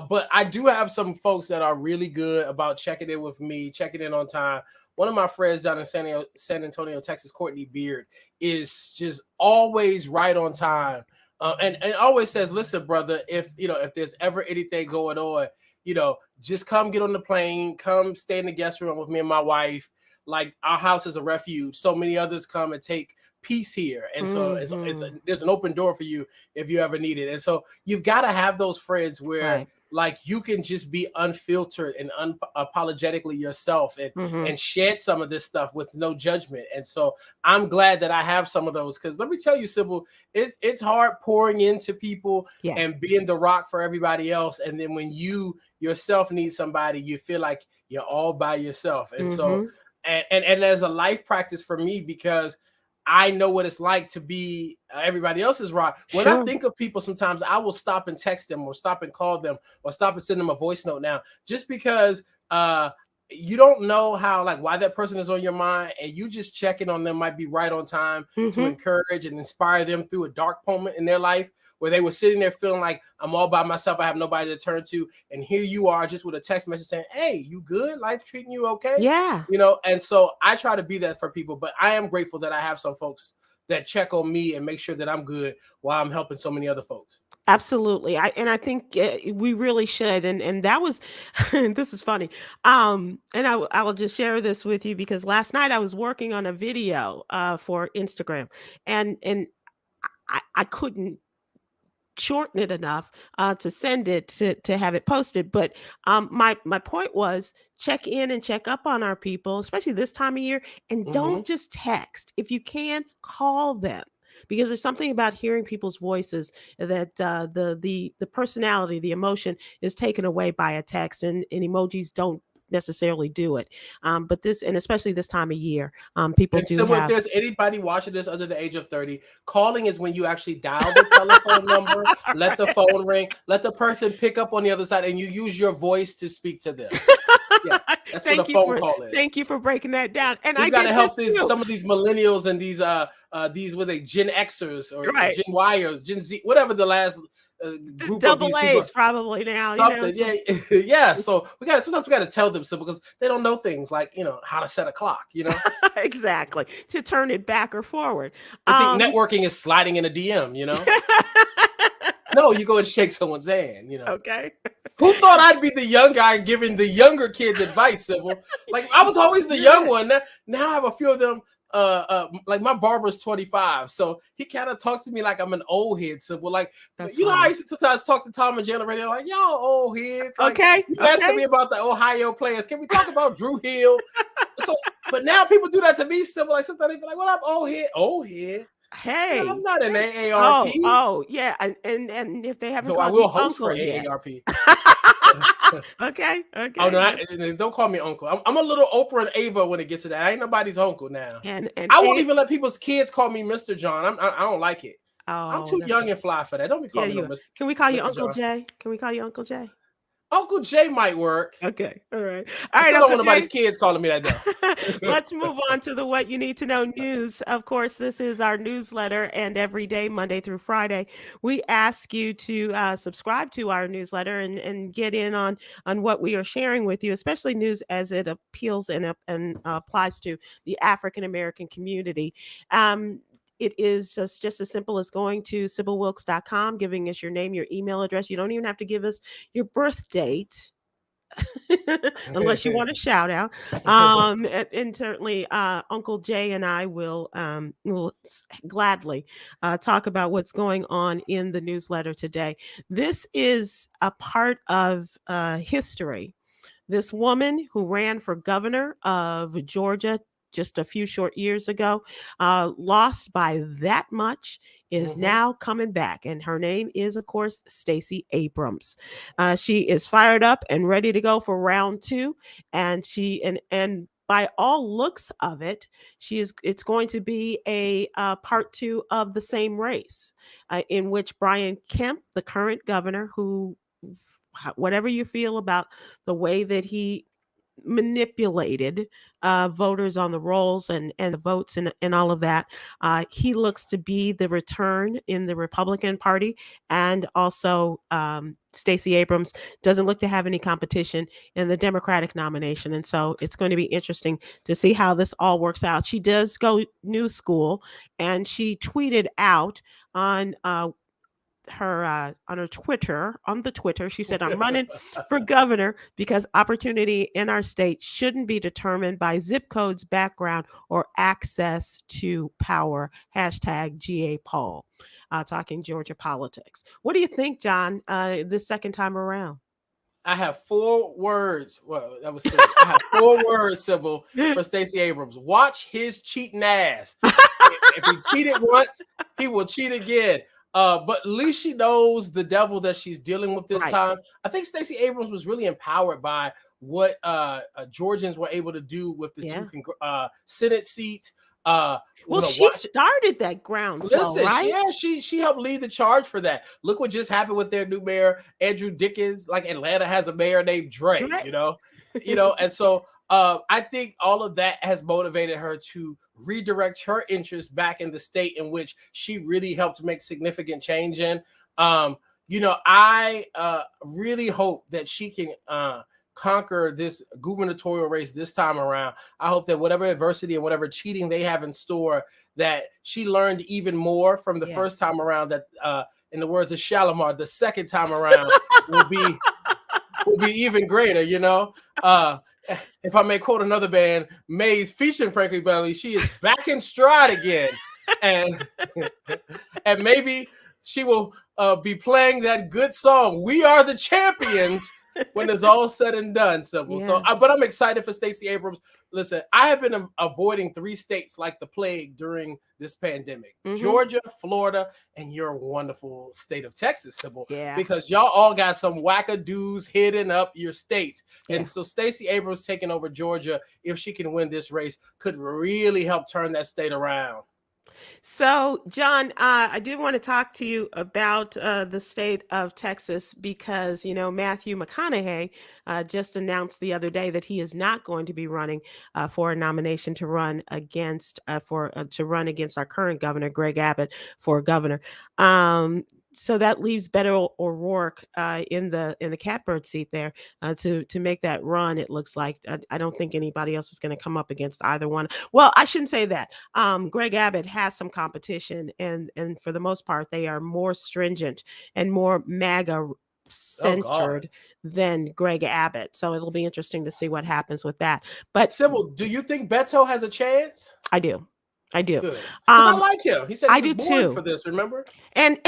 But I do have some folks that are really good about checking in with me, checking in on time. One of my friends down in San Antonio, Texas, Courtney Beard, is just always right on time. And always says, listen, brother, if there's ever anything going on, just come get on the plane, come stay in the guest room with me and my wife. Like, our house is a refuge. So many others come and take peace here. And so there's an open door for you if you ever need it. And so you've got to have those friends where like you can just be unfiltered and unapologetically yourself and shed some of this stuff with no judgment. And so I'm glad that I have some of those, because let me tell you, Sybil, it's hard pouring into people and being the rock for everybody else. And then when you yourself need somebody, you feel like you're all by yourself. And so and there's a life practice for me, because I know what it's like to be everybody else's rock. When I think of people, sometimes I will stop and text them, or stop and call them, or stop and send them a voice note now, just because you don't know why that person is on your mind, and you just checking on them might be right on time to encourage and inspire them through a dark moment in their life where they were sitting there feeling like, I'm all by myself, I have nobody to turn to, and here you are just with a text message saying, hey, you good? Life treating you okay? Yeah. And so I try to be that for people, but I am grateful that I have some folks that check on me and make sure that I'm good while I'm helping so many other folks. Absolutely. I think we really should. And that was, this is funny. And I will just share this with you because last night I was working on a video for Instagram, and I couldn't shorten it enough to send it to have it posted. But my point was check in and check up on our people, especially this time of year, and don't just text. If you can, call them. Because there's something about hearing people's voices that the personality, the emotion is taken away by a text, and emojis don't necessarily do it. But this, and especially this time of year, people And do so if have. there's anybody watching this under the age of 30, calling is when you actually dial the telephone number, let the phone ring, let the person pick up on the other side, and you use your voice to speak to them. Yeah, that's what a phone call is. Thank you for breaking that down. And We've I got to did help this too. some of these millennials and these were they Gen Xers or Right. Gen Yers, Gen Z, whatever the last group Double of these people. A's probably now. Something, yeah. So sometimes we got to tell them so because they don't know things like how to set a clock. Exactly, to turn it back or forward. I think networking is sliding in a DM. No, you go and shake someone's hand. Okay. Who thought I'd be the young guy giving the younger kids advice, Sybil? Like I was always the young one. Now I have a few of them. Like my barber's 25, so he kind of talks to me like I'm an old head. Sybil, like That's know, funny. I used to sometimes talk to Tom and Jen on the radio, like y'all old head. Like, Okay. You asking me about the Ohio players? Can we talk about Drew Hill? So, but now people do that to me, Sybil. Like sometimes they be like, "What up, old head? Old head." Hey, I'm not an AARP. Oh, yeah, and if they haven't So I called will you host uncle for yet. AARP. Okay. Oh no, don't call me uncle. I'm a little Oprah and Ava when it gets to that. I ain't nobody's uncle now. And I won't even let people's kids call me Mr. John. I don't like it. I'm too young and fly for that. Don't be calling me no Mr. Can we call you Mr. Uncle John. Jay? Can we call you Uncle Jay? Uncle Jay might work. Okay. All right. I still don't want nobody's kids calling me that though. Let's move on to the What You Need to Know news. Of course, this is our newsletter, and every day, Monday through Friday, we ask you to subscribe to our newsletter and get in on what we are sharing with you, especially news as it appeals and applies to the African American community. It is just as simple as going to SybilWilkes.com, giving us your name, your email address. You don't even have to give us your birth date. Unless you want a shout out. And certainly Uncle Jay and I will gladly talk about what's going on in the newsletter today. This is a part of history. This woman who ran for governor of Georgia just a few short years ago, lost by that much, is now coming back. And her name is, of course, Stacey Abrams. She is fired up and ready to go for round two. And and by all looks of it, it's going to be a part two of the same race in which Brian Kemp, the current governor, who, whatever you feel about the way that he manipulated voters on the rolls and the votes and all of that. He looks to be the return in the Republican Party, and also Stacey Abrams doesn't look to have any competition in the Democratic nomination. And so it's going to be interesting to see how this all works out. She does go new school, and she tweeted out on her Twitter, she said, "I'm running for governor because opportunity in our state shouldn't be determined by zip codes, background, or access to power." #GA Paul. Talking Georgia politics. What do you think, John, this second time around? I have 4 words. Well, that was 3. I have 4 words, Sybil, for Stacey Abrams. Watch his cheating ass. If he cheated once, he will cheat again. But at least she knows the devil that she's dealing with this time. I think Stacey Abrams was really empowered by what Georgians were able to do with the 2 Senate seats. She started that groundswell, right? Yeah, she helped lead the charge for that. Look what just happened with their new mayor, Andrew Dickens. Like Atlanta has a mayor named Dre. And so I think all of that has motivated her to redirect her interest back in the state in which she really helped make significant change in. I really hope that she can conquer this gubernatorial race this time around. I hope that whatever adversity and whatever cheating they have in store, that she learned even more from the first time around, that in the words of Shalimar, the second time around will be even greater, you know. If I may quote another band, Maze featuring Frankie Bailey, she is back in stride again. And and maybe she will be playing that good song, "We Are the Champions," when it's all said and done, Sybil. Yeah. So, but I'm excited for Stacey Abrams. Listen, I have been avoiding 3 states like the plague during this pandemic: Georgia, Florida, and your wonderful state of Texas, Sybil. Yeah. Because y'all all got some wackadoos hidden up your states. Yeah. And so Stacey Abrams taking over Georgia, if she can win this race, could really help turn that state around. So, John, I did want to talk to you about the state of Texas because, you know, Matthew McConaughey just announced the other day that he is not going to be running for a nomination to run against against our current governor, Greg Abbott, for governor. So that leaves Beto O'Rourke in the catbird seat there to make that run. It looks like I don't think anybody else is going to come up against either one. Well, I shouldn't say that. Greg Abbott has some competition, and for the most part, they are more stringent and more MAGA centered than Greg Abbott. So it'll be interesting to see what happens with that. But Sybil, do you think Beto has a chance? I do. Good. I like him. He said he was born for this, remember? And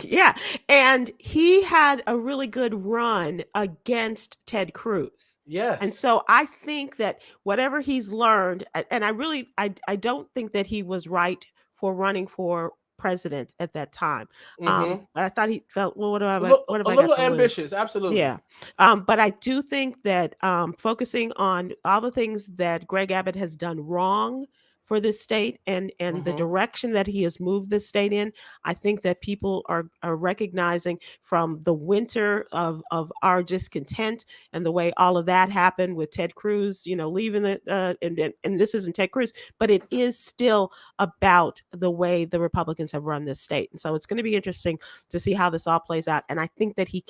yeah, and he had a really good run against Ted Cruz. Yes. And so I think that whatever he's learned, and I don't think that he was right for running for president at that time. I thought he felt, well, what have I got to lose? A little ambitious, absolutely. Yeah. But I do think that focusing on all the things that Greg Abbott has done wrong for this state and the direction that he has moved this state in, I think that people are recognizing from the winter of our discontent and the way all of that happened with Ted Cruz, you know, leaving and this isn't Ted Cruz, but it is still about the way the Republicans have run this state. And so it's going to be interesting to see how this all plays out. And I think that he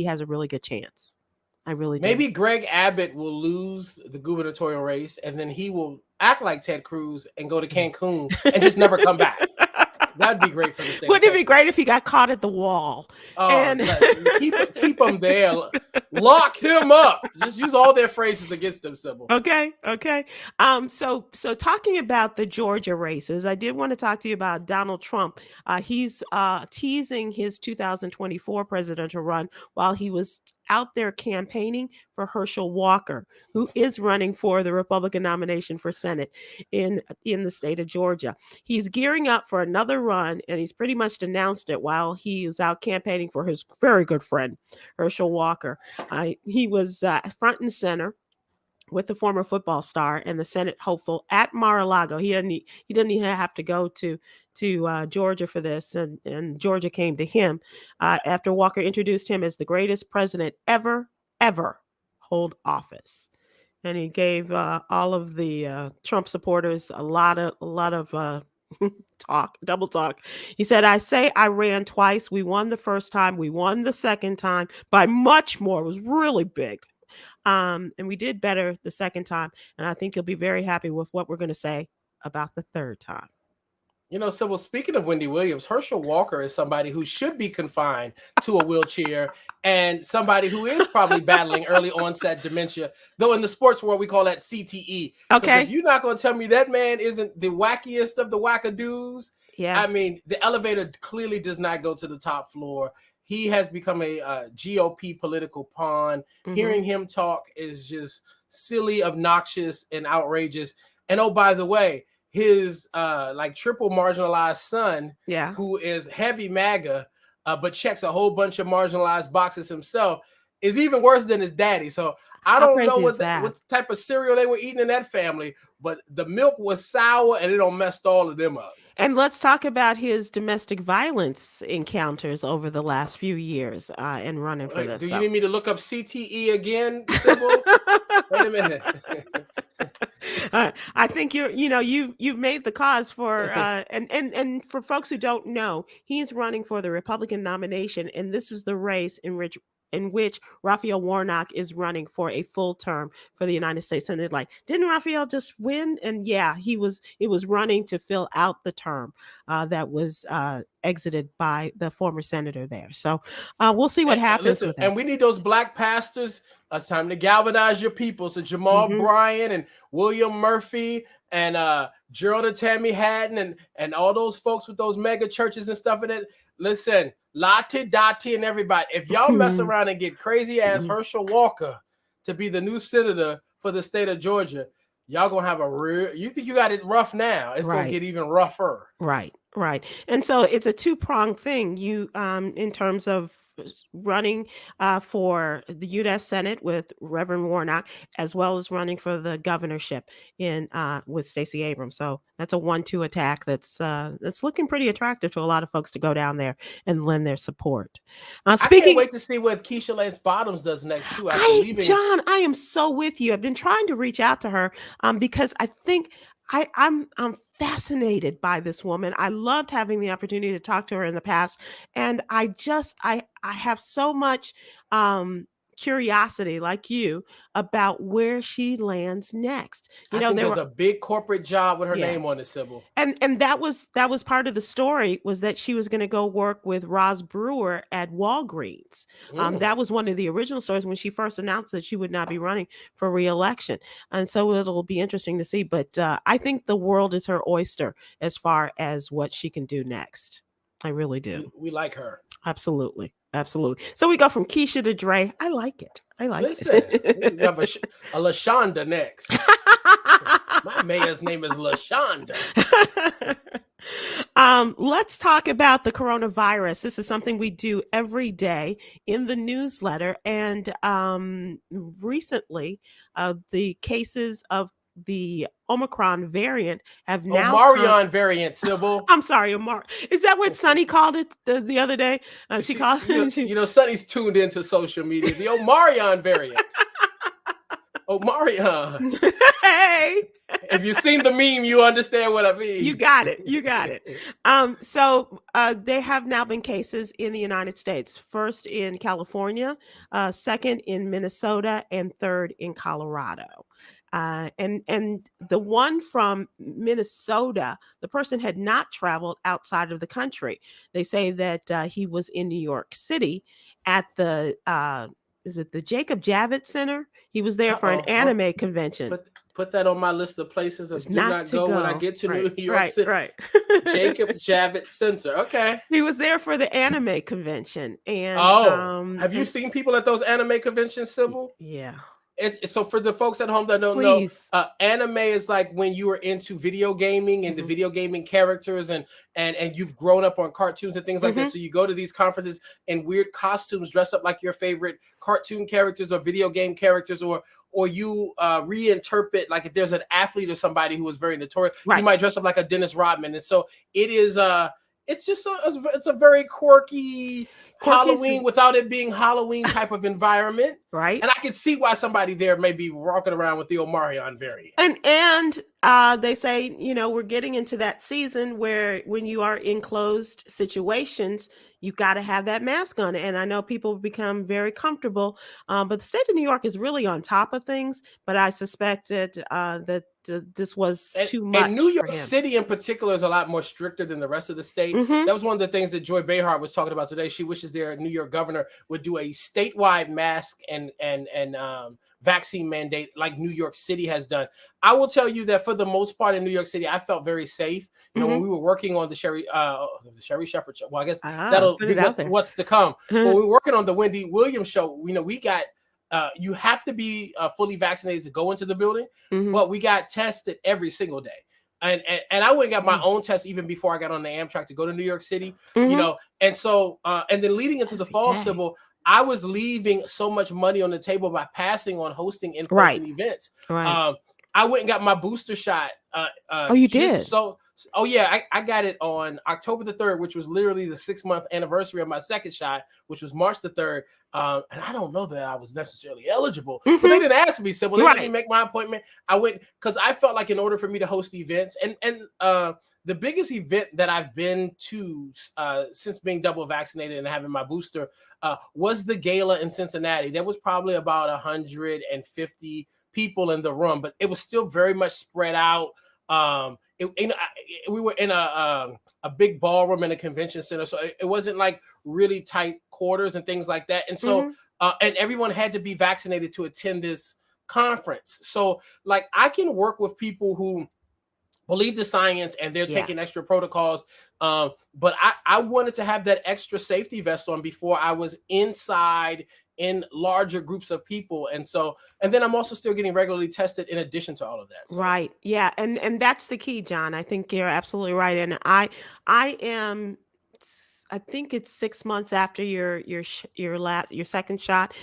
has a really good chance. I really do. Maybe Greg Abbott will lose the gubernatorial race and then he will act like Ted Cruz and go to Cancun and just never come back. That'd be great for the state. Wouldn't it be great if he got caught at the wall? Oh, and keep him there. Lock him up. Just use all their phrases against them, Sybil. Okay. So talking about the Georgia races, I did want to talk to you about Donald Trump. He's teasing his 2024 presidential run while he was out there campaigning for Herschel Walker, who is running for the Republican nomination for Senate in the state of Georgia. He's gearing up for another run, and he's pretty much announced it while he was out campaigning for his very good friend, Herschel Walker. He was front and center with the former football star and the Senate hopeful at Mar-a-Lago. He didn't even have to go to Georgia for this, and Georgia came to him after Walker introduced him as the greatest president ever hold office. And he gave all of the Trump supporters a lot of double talk. He said, I ran twice. We won the first time. We won the second time by much more. It was really big. And we did better the second time. And I think you'll be very happy with what we're going to say about the third time. You know, so speaking of Wendy Williams, Herschel Walker is somebody who should be confined to a wheelchair and somebody who is probably battling early onset dementia, though in the sports world, we call that CTE. Okay. If you're not going to tell me that man isn't the wackiest of the wackadoos, yeah. I mean, the elevator clearly does not go to the top floor. He has become a GOP political pawn. Hearing him talk is just silly, obnoxious, and outrageous. And oh, by the way, his triple marginalized son, who is heavy MAGA, but checks a whole bunch of marginalized boxes himself, is even worse than his daddy. So I don't know what type of cereal they were eating in that family, but the milk was sour and it messed all of them up. And let's talk about his domestic violence encounters over the last few years and running for this. Do you need me to look up CTE again, Sybil? Wait a minute. I think you've made the cause for and for folks who don't know, he's running for the Republican nomination, and this is the race in which in which Raphael Warnock is running for a full term for the United States. And they're like, didn't Raphael just win? And yeah, it was running to fill out the term that was exited by the former senator there. So we'll see what happens listen, with that. and we need those black pastors. It's time to galvanize your people. So Jamal Bryant and William Murphy and Gerald and Tammy Haddon and all those folks with those mega churches and stuff in it. Listen, Lottie, Dottie, and everybody, if y'all mess around and get crazy ass Herschel Walker to be the new senator for the state of Georgia, y'all gonna have a real, you think you got it rough now, it's gonna get even rougher. Right. And so it's a two-pronged thing. You in terms of running for the U.S. Senate with Reverend Warnock, as well as running for the governorship in with Stacey Abrams. So that's a 1-2 attack that's looking pretty attractive to a lot of folks to go down there and lend their support. I can't wait to see what Keisha Lance Bottoms does next too. John, I am so with you. I've been trying to reach out to her because I think I'm fascinated by this woman. I loved having the opportunity to talk to her in the past, and I have so much curiosity, like you, about where she lands next. I think there's a big corporate job with her name on it, Sybil. And that was part of the story, was that she was going to go work with Roz Brewer at Walgreens. That was one of the original stories when she first announced that she would not be running for re-election. And so it'll be interesting to see. But I think the world is her oyster as far as what she can do next. I really do. We like her. Absolutely. So we go from Keisha to Dre. I like it. Listen, we have a LaShonda next. My mayor's name is LaShonda. Let's talk about the coronavirus. This is something we do every day in the newsletter. And recently, the cases of the Omicron variant have now Omarion variant, Sybil. I'm sorry, Omar. Is that what Sunny called it the other day? She called it. Sunny's tuned into social media. The Omarion variant. Omarion. Hey. If you've seen the meme, you understand what I mean. You got it. So there have now been cases in the United States. First in California, second in Minnesota, and third in Colorado. And the one from Minnesota, the person had not traveled outside of the country. They say that he was in New York City at the is it the Jacob Javits Center? He was there for an anime convention. Put that on my list of places that do not go when I get to New York City. Right. Jacob Javits Center. Okay. He was there for the anime convention. And have you seen people at those anime conventions, Sybil? Yeah. So for the folks at home that don't know, anime is like when you were into video gaming and the video gaming characters and you've grown up on cartoons and things like that. So you go to these conferences in weird costumes, dress up like your favorite cartoon characters or video game characters, or you reinterpret, like if there's an athlete or somebody who was very notorious, you might dress up like a Dennis Rodman. And so it is it's a very quirky Halloween without it being Halloween type of environment. Right. And I can see why somebody there may be walking around with the Omarion variant. And they say, we're getting into that season where when you are in closed situations, you got to have that mask on. And I know people become very comfortable, but the state of New York is really on top of things. But I suspected that this was too much. And New York City in particular is a lot more stricter than the rest of the state. That was one of the things that Joy Behar was talking about today. She wishes their New York governor would do a statewide mask and vaccine mandate like New York City has done. I will tell you that for the most part in New York City, I felt very safe. When we were working on the Sherry Shepherd show, well, I guess that'll be what's to come. When we were working on the Wendy Williams show, we got you have to be fully vaccinated to go into the building, but we got tested every single day. And I went and got my own test even before I got on the Amtrak to go to New York City, and so and then leading into the fall, Sybil, I was leaving so much money on the table by passing on hosting in-person events. I went and got my booster shot. You did? I got it on October the 3rd, which was literally the 6-month anniversary of my second shot, which was March the 3rd. And I don't know that I was necessarily eligible, but they didn't ask me. So they let me make my appointment. I went because I felt like in order for me to host events and the biggest event that I've been to since being double vaccinated and having my booster was the gala in Cincinnati. There was probably about 150 people in the room, but it was still very much spread out. We were in a big ballroom in a convention center, so it wasn't like really tight quarters and things like that. And so, and everyone had to be vaccinated to attend this conference. So, like, I can work with people who believe the science and they're taking extra protocols. But I wanted to have that extra safety vest on before I was inside in larger groups of people. And then I'm also still getting regularly tested in addition to all of that. So. Right. Yeah. And that's the key, John. I think you're absolutely right. And I think it's 6 months after your second shot.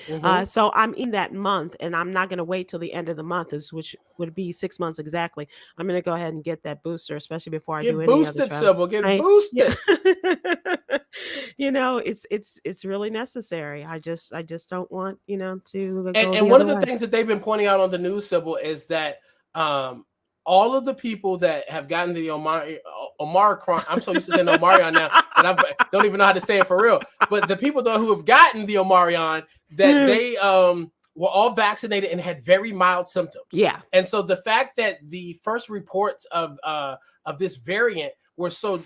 So I'm in that month, and I'm not going to wait till the end of the month, which would be 6 months exactly. I'm going to go ahead and get that booster, especially before I do any other travel. Sybil, get boosted. You know, it's really necessary. I just don't want, to go and one of the things that they've been pointing out on the news, Sybil, is that all of the people that have gotten the Omicron, I'm so used to saying Omicron now, and I don't even know how to say it for real. But the people though who have gotten the Omicron, that they were all vaccinated and had very mild symptoms. Yeah. And so the fact that the first reports of this variant were so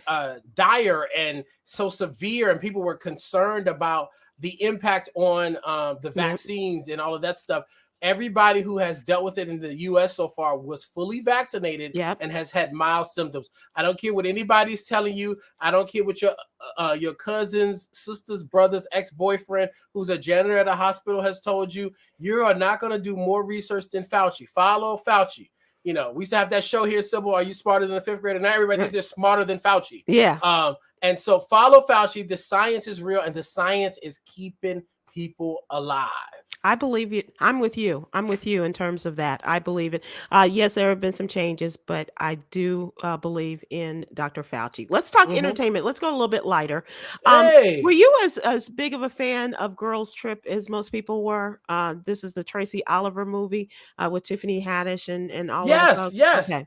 dire and so severe, and people were concerned about the impact on the vaccines and all of that stuff. Everybody who has dealt with it in the U.S. so far was fully vaccinated and has had mild symptoms. I don't care what anybody's telling you. I don't care what your cousins, sisters, brothers, ex-boyfriend who's a janitor at a hospital has told you. You are not going to do more research than Fauci. Follow Fauci. We used to have that show here, Sybil, Are You Smarter Than the Fifth Grader? Now everybody thinks they're smarter than Fauci. Yeah. And so follow Fauci. The science is real, and the science is keeping people alive. I believe it. I'm with you. I'm with you in terms of that. I believe it. Yes, there have been some changes, but I do believe in Dr. Fauci. Let's talk entertainment. Let's go a little bit lighter. Were you as big of a fan of Girls Trip as most people were? This is the Tracy Oliver movie with Tiffany Haddish and all of those. Yes. Okay.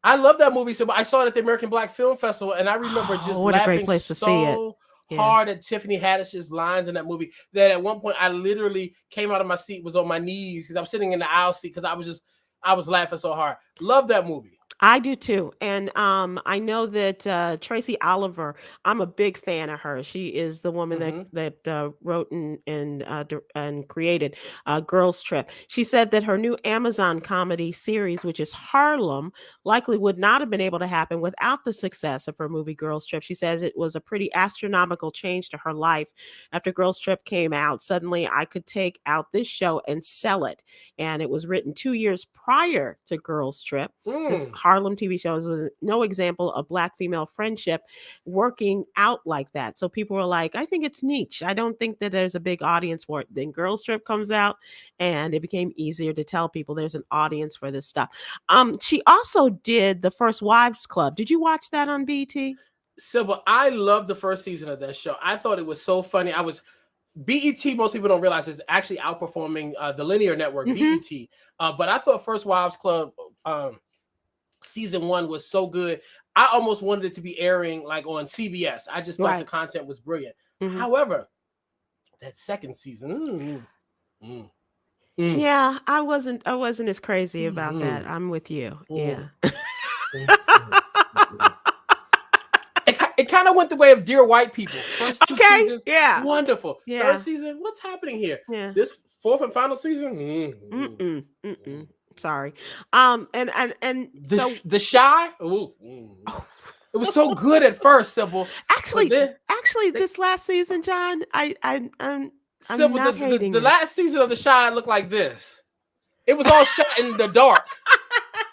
I love that movie. So I saw it at the American Black Film Festival, and I remember just what a laughing great place to see it. Hard at Tiffany Haddish's lines in that movie, that at one point I literally came out of my seat, was on my knees because I was sitting in the aisle seat because I was laughing so hard. Love that movie. I do too. And I know that Tracy Oliver, I'm a big fan of her. She is the woman that wrote and created Girls Trip. She said that her new Amazon comedy series, which is Harlem, likely would not have been able to happen without the success of her movie Girls Trip. She says it was a pretty astronomical change to her life. After Girls Trip came out, suddenly I could take out this show and sell it. And it was written 2 years prior to Girls Trip. This Harlem TV shows was no example of Black female friendship working out like that. So people were like, I think it's niche. I don't think that there's a big audience for it. Then Girls Trip comes out, and it became easier to tell people there's an audience for this stuff. She also did The First Wives Club. Did you watch that on BET? Sybil, I loved the first season of that show. I thought it was so funny. BET, most people don't realize, is actually outperforming the linear network, BET. But I thought First Wives Club season 1 was so good. I almost wanted it to be airing like on CBS. I just thought the content was brilliant. However, that second season, yeah, I wasn't as crazy about that. I'm with you. Yeah. It kind of went the way of Dear White People. First 2 seasons, wonderful. Third season, what's happening here? This fourth and final season, sorry. And so The Shy. It was so good at first, Sybil. Actually, this last season, John, I'm Sybil, not hating the last season of The Shy looked like this. It was all shot in the dark.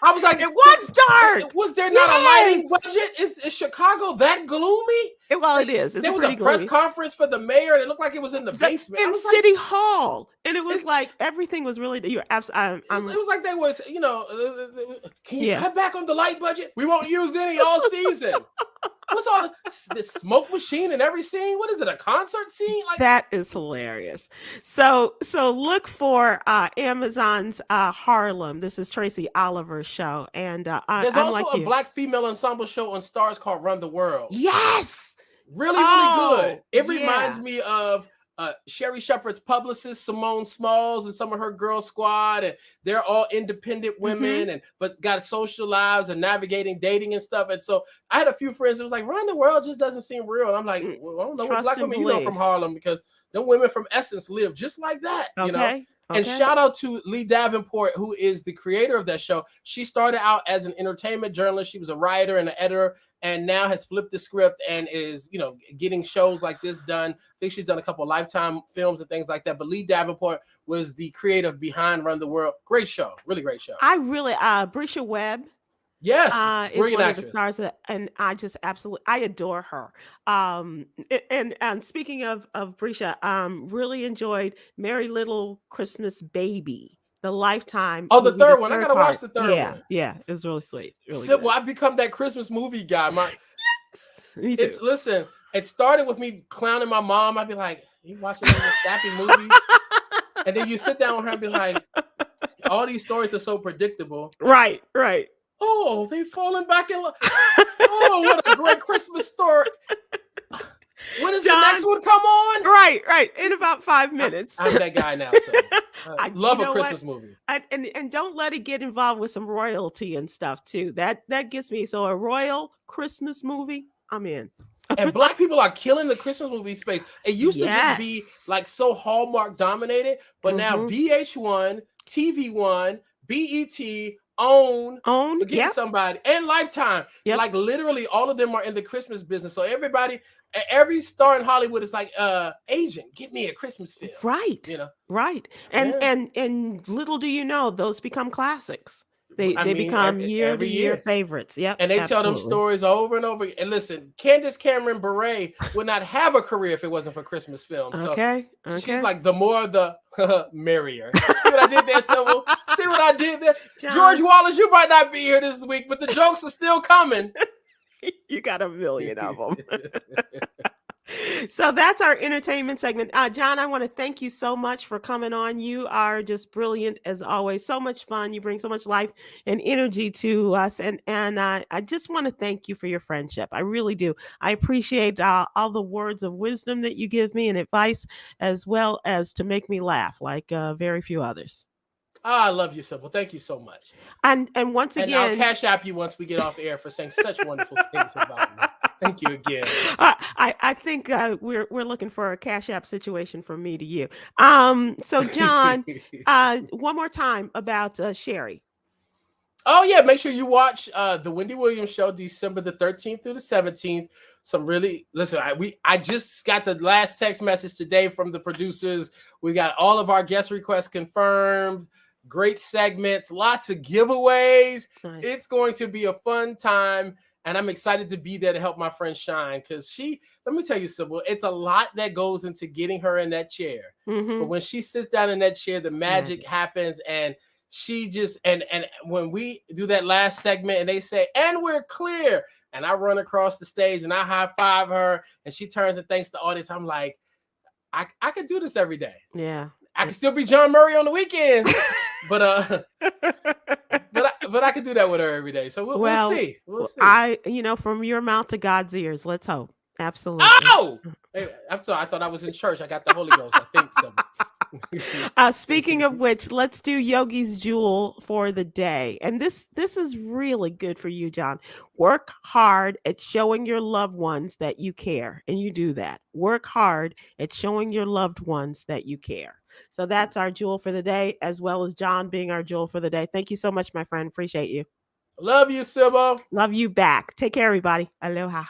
I was like, it was dark. Was there not a lighting budget? Is Chicago that gloomy? It is. There was a press conference for the mayor, and it look like it was in the basement. In City Hall. And it was like, everything was really, you're absolutely, it was like they was, can you cut back on the light budget? We won't use any all season. What's all this smoke machine in every scene? What is it? A concert scene? Like That is hilarious. So look for Amazon's Harlem. This is Tracy Oliver's show, and there's I'm also like a you. black female ensemble show on Stars called Run the World. Yes. Really good. It reminds me of Sherry Shepherd's publicist Simone Smalls and some of her girl squad, and they're all independent women, but got social lives and navigating dating and stuff. And so I had a few friends that was like, "Run the World just doesn't seem real." And I'm like, well, I don't know what black women you know from Harlem, because them women from Essence live just like that, you know. And shout out to Lee Davenport, who is the creator of that show. She started out as an entertainment journalist. She was a writer and an editor, and now has flipped the script and is, you know, getting shows like this done. I think she's done a couple of Lifetime films and things like that. But Lee Davenport was the creative behind Run the World. Great show. Really great show. I really, Brisha Webb. Yes, is one of the stars, and I just I adore her. And speaking of Brisha, really enjoyed Merry Little Christmas Baby, the Lifetime. Oh, the third one. I gotta watch the third one. Yeah, it was really sweet. Really Sybil, I've become that Christmas movie guy. Yes, me too. Listen, it started with me clowning my mom. I'd be like, "You watching these sappy movies?" And then you sit down with her and be like, "All these stories are so predictable." Right. Oh, they've fallen back in love. Oh, what a great Christmas story. When is the next one come on? Right. In about 5 minutes. I'm that guy now. So I love a Christmas movie. And don't let it get involved with some royalty and stuff too. That gets me. So a royal Christmas movie, I'm in. And black people are killing the Christmas movie space. It used to just be like so Hallmark dominated, but now VH1, TV1, BET, OWN, forget somebody, and Lifetime. Like literally all of them are in the Christmas business. So every star in Hollywood is like, agent, get me a Christmas film. Right. You know? Right. And little do you know, those become classics. They become year-to-year favorites. Yep. And they tell them stories over and over. And listen, Candace Cameron Bure would not have a career if it wasn't for Christmas films. So she's like, the more the merrier. See what I did there, Sybil? See what I did there? John. George Wallace, you might not be here this week, but the jokes are still coming. You got a million of them. So that's our entertainment segment. John, I want to thank you so much for coming on. You are just brilliant as always. So much fun. You bring so much life and energy to us. And I just want to thank you for your friendship. I really do. I appreciate all the words of wisdom that you give me and advice, as well as to make me laugh like very few others. I love you, Sybil. Thank you so much. And once again, I'll cash app you once we get off air for saying such wonderful things about me. Thank you again. I think we're looking for a cash app situation from me to you. So John, one more time about Sherry. Oh yeah, make sure you watch the Wendy Williams show December the 13th through the 17th. Some really I just got the last text message today from the producers. We got all of our guest requests confirmed. Great segments, lots of giveaways. Nice. It's going to be a fun time. And I'm excited to be there to help my friend shine, because let me tell you, Sybil, it's a lot that goes into getting her in that chair. But when she sits down in that chair, the magic happens. And she just, and when we do that last segment and they say, and we're clear, and I run across the stage and I high five her and she turns and thanks the audience, I'm like, I could do this every day. Yeah. I can still be John Murray on the weekend, but I could do that with her every day. So we'll see. We'll see. From your mouth to God's ears. Let's hope. Absolutely. Oh, I thought I was in church. I got the Holy Ghost. I think so. Speaking of which, let's do Yogi's Jewel for the day. And this is really good for you, John. Work hard at showing your loved ones that you care. And you do that. Work hard at showing your loved ones that you care. So that's our jewel for the day, as well as John being our jewel for the day. Thank you so much, my friend. Appreciate you. Love you, Sybil. Love you back. Take care, everybody. Aloha.